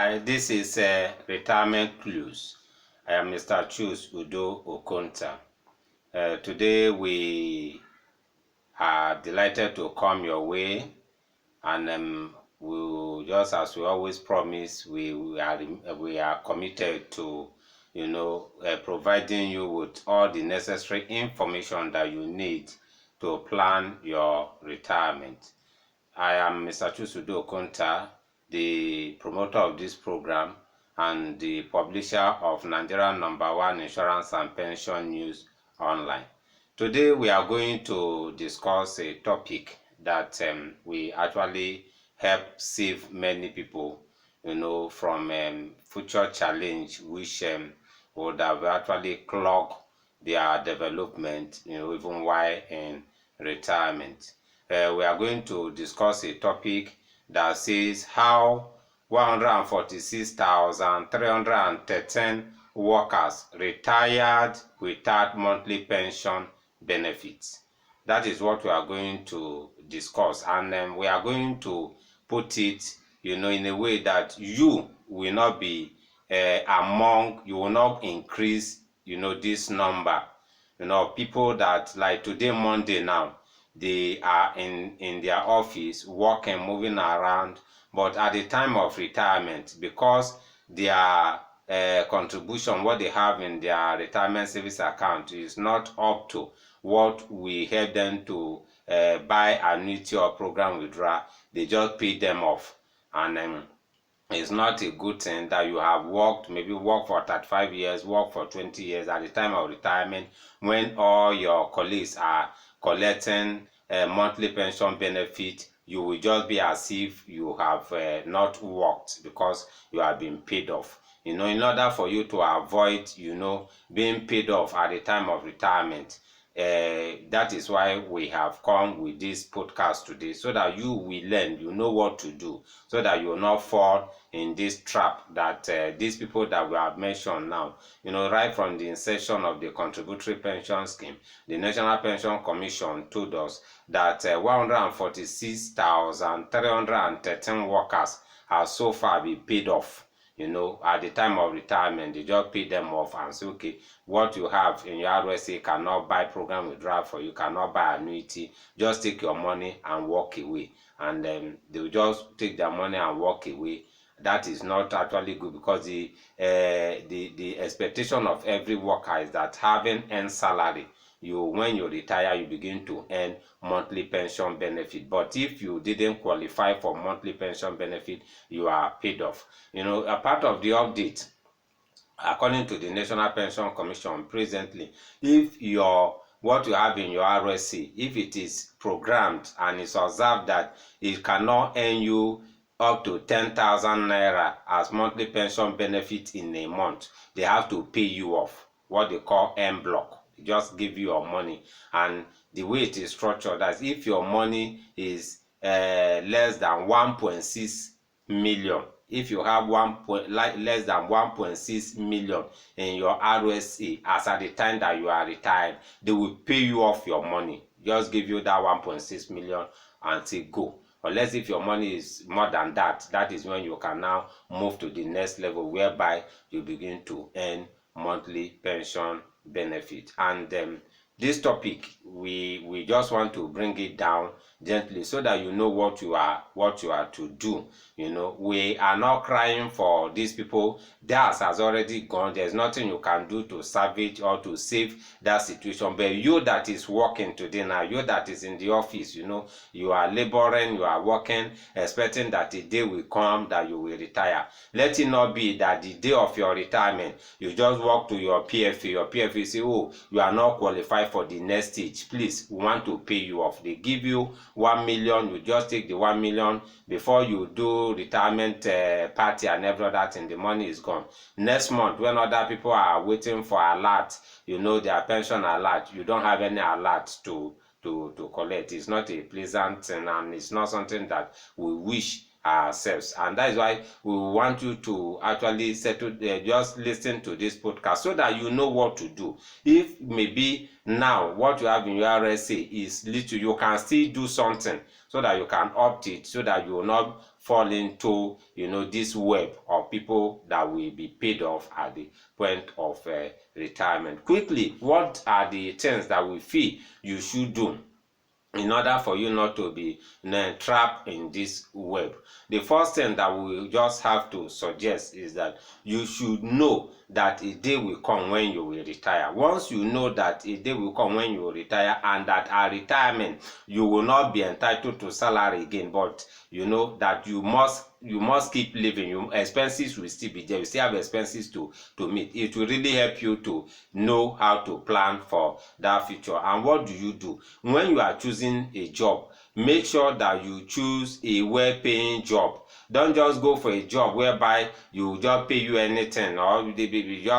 Hi, this is Retirement Clues. I am Mr. Chus Udo Okonta. Today we are delighted to come your way, and we just as we always promise, we are committed to providing you with all the necessary information that you need to plan your retirement. I am Mr. Chusudo Okonta, the promoter of this program and the publisher of Nigerian #1 Insurance and Pension News Online. Today we are going to discuss a topic that we actually help save many people, from future challenge which would have actually clogged their development, even while in retirement. We are going to discuss a topic that says how 146,313 workers retired without monthly pension benefits. That is what we are going to discuss, and we are going to put it, in a way that you will not be you will not increase, this number. People that, like today, Monday now, they are in their office working, moving around, but at the time of retirement, because their contribution, what they have in their retirement savings account, is not up to what we help them to buy annuity or program withdrawal, they just pay them off. And it's not a good thing that you have maybe worked for 35 years, worked for 20 years. At the time of retirement, when all your colleagues are collecting monthly pension benefit, you will just be as if you have not worked, because you have been paid off. In order for you to avoid, being paid off at the time of retirement, that is why we have come with this podcast today, so that you will learn, what to do, so that you will not fall in this trap that these people that we have mentioned now, right from the inception of the contributory pension scheme. The National Pension Commission told us that 146,313 workers have so far been paid off. At the time of retirement, they just pay them off and say, okay, what you have in your RSA cannot buy program withdrawal for you, cannot buy annuity, just take your money and walk away. And they will just take their money and walk away. That is not actually good, because the expectation of every worker is that, having earned salary, when you retire, you begin to earn monthly pension benefit. But if you didn't qualify for monthly pension benefit, you are paid off. A part of the update, according to the National Pension Commission, presently, if what you have in your RSC, if it is programmed and it's observed that it cannot earn you up to 10,000 naira as monthly pension benefit in a month, they have to pay you off, what they call en bloc. Just give you your money. And the way it is structured, as if your money is less than 1.6 million, if you have less than 1.6 million in your RSA as at the time that you are retired, they will pay you off your money. Just give you that 1.6 million and say go. Unless if your money is more than that, that is when you can now move to the next level, whereby you begin to earn monthly pension benefit. And this topic, we just want to bring it down gently, so that you know what you are to do. We are not crying for these people. Theirs has already gone. There's nothing you can do to salvage or to save that situation. But you that is working today now, you that is in the office, you are laboring, you are working, expecting that the day will come that you will retire. Let it not be that the day of your retirement, you just walk to your PFA say, oh, you are not qualified for the next stage, please, we want to pay you off. They give you 1 million, you just take the 1 million. Before you do retirement party and every other thing, the money is gone. Next month, when other people are waiting for alert, their pension alert, you don't have any alert to collect. It's not a pleasant thing, and it's not something that we wish ourselves. And that is why we want you to actually just listen to this podcast, so that you know what to do. If maybe now what you have in your RSA is little, you can still do something so that you can opt it, so that you will not fall into this web of for people that will be paid off at the point of retirement. Quickly, what are the things that we feel you should do in order for you not to be trapped in this web? The first thing that we just have to suggest is that you should know that a day will come when you will retire. Once you know that a day will come when you will retire, and that at retirement you will not be entitled to salary again, but you know that you must keep living. Your expenses will still be there. You still have expenses to meet. It will really help you to know how to plan for that future. And what do you do when you are choosing a job? Make sure that you choose a well-paying job. Don't just go for a job whereby you just pay you anything, or you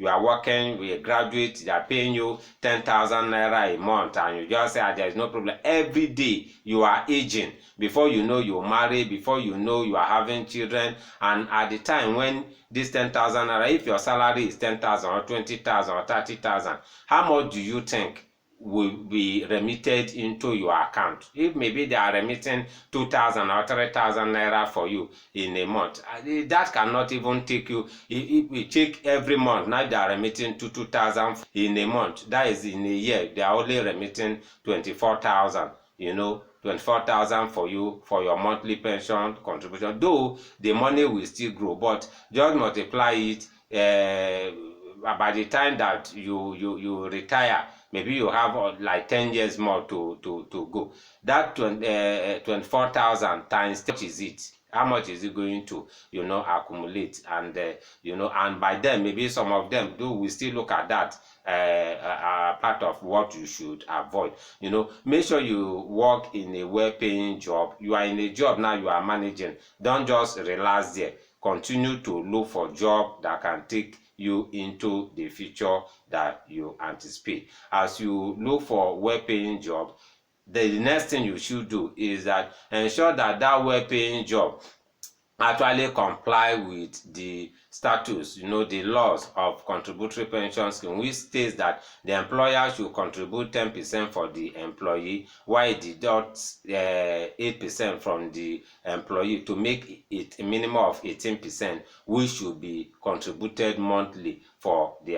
are working with a graduate, they are paying you 10,000 naira a month, and you just say there is no problem. Every day you are aging. Before you know, you marry. Before you know, you are having children. And at the time when this 10,000 naira, if your salary is 10,000 or 20,000 or 30,000, how much do you think will be remitted into your account? If maybe they are remitting 2,000 or 3,000 naira for you in a month, that cannot even take you. If we check every month, now they are remitting 2,000 in a month. That is in a year, they are only remitting 24,000. 24,000 for you for your monthly pension contribution. Though the money will still grow, but just multiply it. By the time that you retire, maybe you have like 10 years more to go. That 24,000 times, how much is it? How much is it going to accumulate? And and by then maybe some of them do we still look at that part of what you should avoid. Make sure you work in a well-paying job. You are in a job now, you are managing. Don't just relax there. Continue to look for job that can take you into the future that you anticipate. As you look for well-paying job, the next thing you should do is that ensure that well-paying job actually comply with the status, the laws of contributory pension scheme, which states that the employer should contribute 10% for the employee, while it deducts 8% from the employee to make it a minimum of 18%, which should be contributed monthly for the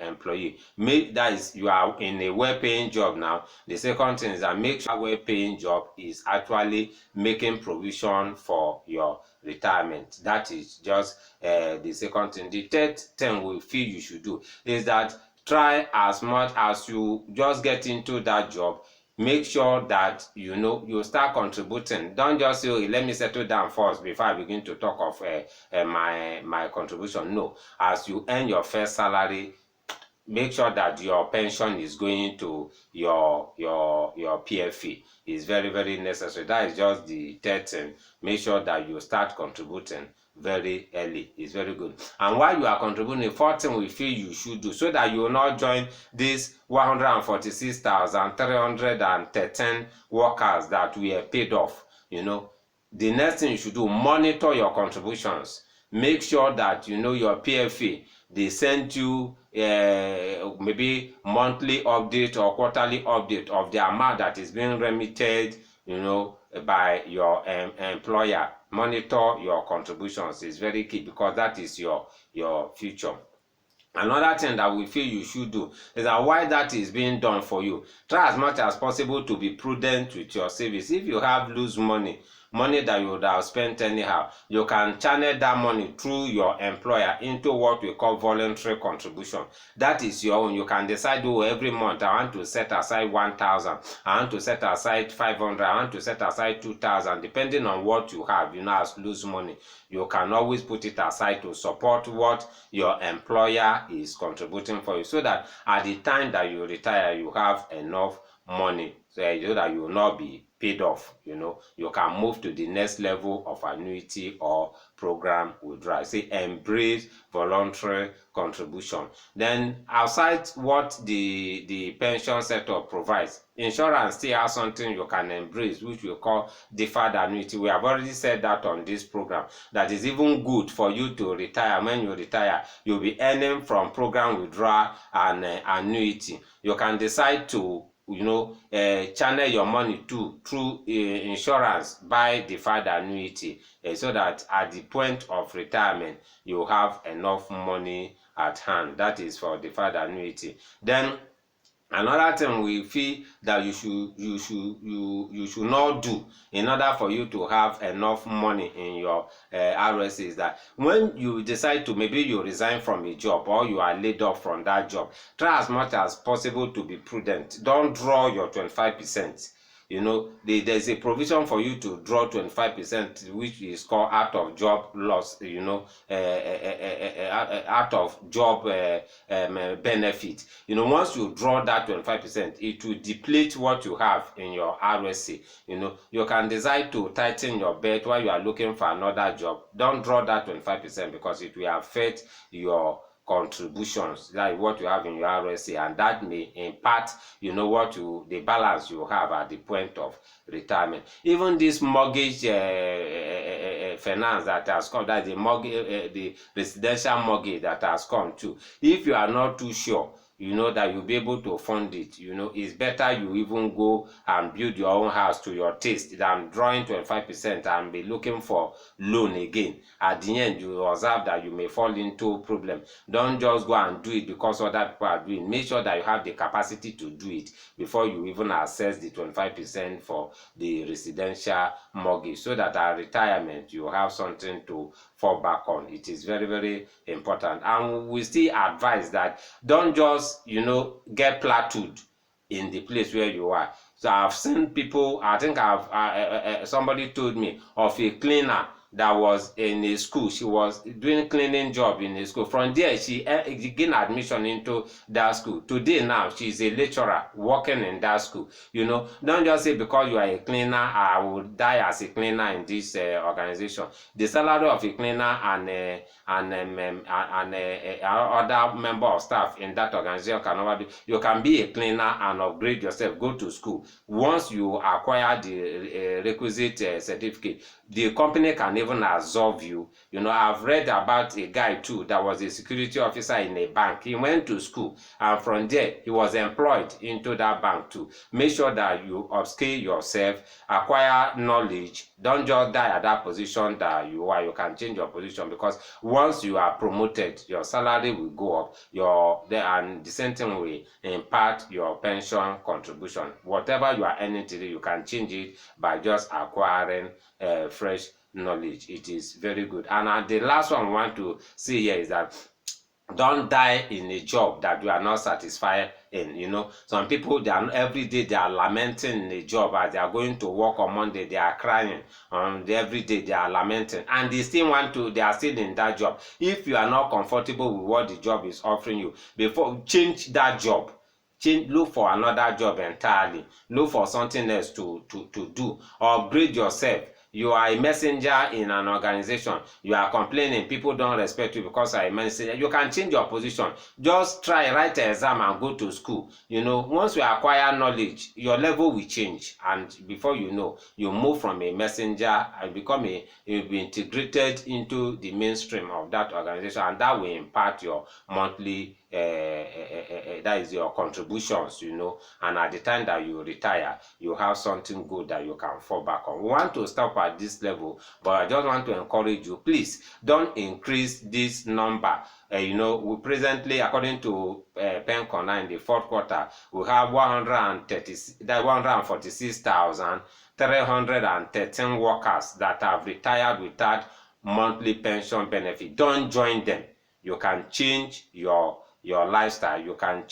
employee. That is, you are in a well-paying job now. The second thing is that make sure well-paying job is actually making provision for your retirement. That is just the second thing. The third thing we feel you should do is that try as much as you just get into that job, make sure that you start contributing. Don't just say, okay, let me settle down first before I begin to talk of my contribution. No, as you earn your first salary, make sure that your pension is going to your PFA. Is very, very necessary. That is just the third thing. Make sure that you start contributing very early. It's very good. And while you are contributing, the fourth thing we feel you should do, so that you will not join these 146,313 workers that were paid off. The next thing you should do, monitor your contributions. Make sure that your PFA, they send you maybe monthly update or quarterly update of the amount that is being remitted by your employer. Monitor your contributions. Is very key, because that is your future. Another thing that we feel you should do is that while that is being done for you, try as much as possible to be prudent with your savings. If you have loose money that you would have spent anyhow, you can channel that money through your employer into what we call voluntary contribution. That is your own. You can decide, every month I want to set aside 1,000, I want to set aside 500, I want to set aside 2,000, depending on what you have. As loose money, you can always put it aside to support what your employer is contributing for you, so that at the time that you retire, you have enough money, so that you will not be paid off. You can move to the next level of annuity or program withdrawal. Say, embrace voluntary contribution. Then outside what the pension setup provides, insurance still has something you can embrace, which we call deferred annuity. We have already said that on this program, that is even good for you to retire. When you retire, you'll be earning from program withdrawal and annuity. You can decide to channel your money through insurance, buy deferred annuity, so that at the point of retirement you have enough money at hand. That is for deferred annuity. Then another thing we feel that you should not do in order for you to have enough money in your RSA is that when you decide to, maybe you resign from a job or you are laid off from that job, try as much as possible to be prudent. Don't draw your 25%. There's a provision for you to draw 25%, which is called out of job loss, out of job benefit. Once you draw that 25%, it will deplete what you have in your RSA. You can decide to tighten your belt while you are looking for another job. Don't draw that 25% because it will affect your contributions, like what you have in your RSA, and that may impact the balance you have at the point of retirement. Even this mortgage finance that has come, that the mortgage, the residential mortgage that has come too, if you are not too sure that you'll be able to fund it, it's better you even go and build your own house to your taste than drawing 25% and be looking for loan again. At the end, you observe that you may fall into problem. Don't just go and do it because other people are doing. Make sure that you have the capacity to do it before you even access the 25% for the residential mortgage, so that at retirement you have something to fall back on. It is very, very important. And we still advise that don't just get plateaued in the place where you are. So I've seen people, I think somebody told me of a cleaner that was in a school. She was doing cleaning job in a school. From there, she gained admission into that school. Today now, she's a lecturer working in that school. Don't just say because you are a cleaner, I will die as a cleaner in this organization. The salary of a cleaner and other member of staff in that organization can never be. You can be a cleaner and upgrade yourself, go to school. Once you acquire the requisite certificate, the company can even absorb you. I've read about a guy too that was a security officer in a bank. He went to school, and from there he was employed into that bank too. Make sure that you upskill yourself, acquire knowledge. Don't just die at that position that you are. You can change your position, because once you are promoted, your salary will go up. And the same thing will impact your pension contribution. Whatever you are earning today, you can change it by just acquiring fresh knowledge. It is very good. And the last one we want to see here is that don't die in a job that you are not satisfied in. Some people, every day they are lamenting in a job. As they are going to work on Monday, they are crying. Every day they are lamenting, and they are still in that job. If you are not comfortable with what the job is offering you, before change that job. Look for another job entirely. Look for something else to do. Upgrade yourself. You are a messenger in an organization. You are complaining people don't respect you because you are a messenger. You can change your position. Just write an exam and go to school. Once you acquire knowledge, your level will change, and before you know, you move from a messenger and you'll be integrated into the mainstream of that organization, and that will impact your monthly that is your contributions, and at the time that you retire, you have something good that you can fall back on. We want to stop at this level, but I just want to encourage you, please don't increase this number. We presently, according to PenCon, in the fourth quarter, we have 146,313 workers that have retired without monthly pension benefit. Don't join them. You can change your lifestyle. You can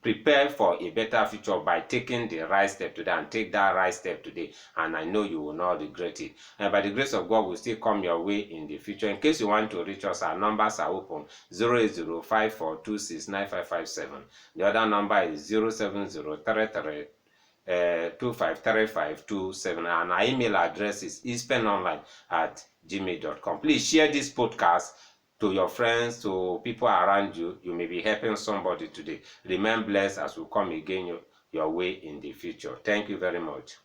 prepare for a better future by taking the right step today, and take that right step today, and I know you will not regret it. And by the grace of God, will still come your way in the future. In case you want to reach us, our numbers are open: 08054269557. The other number is 07033253527, and our email address is ispenonline@gmail.com. Please share this podcast to your friends, to people around you. You may be helping somebody today. Remain blessed as we come again your way in the future. Thank you very much.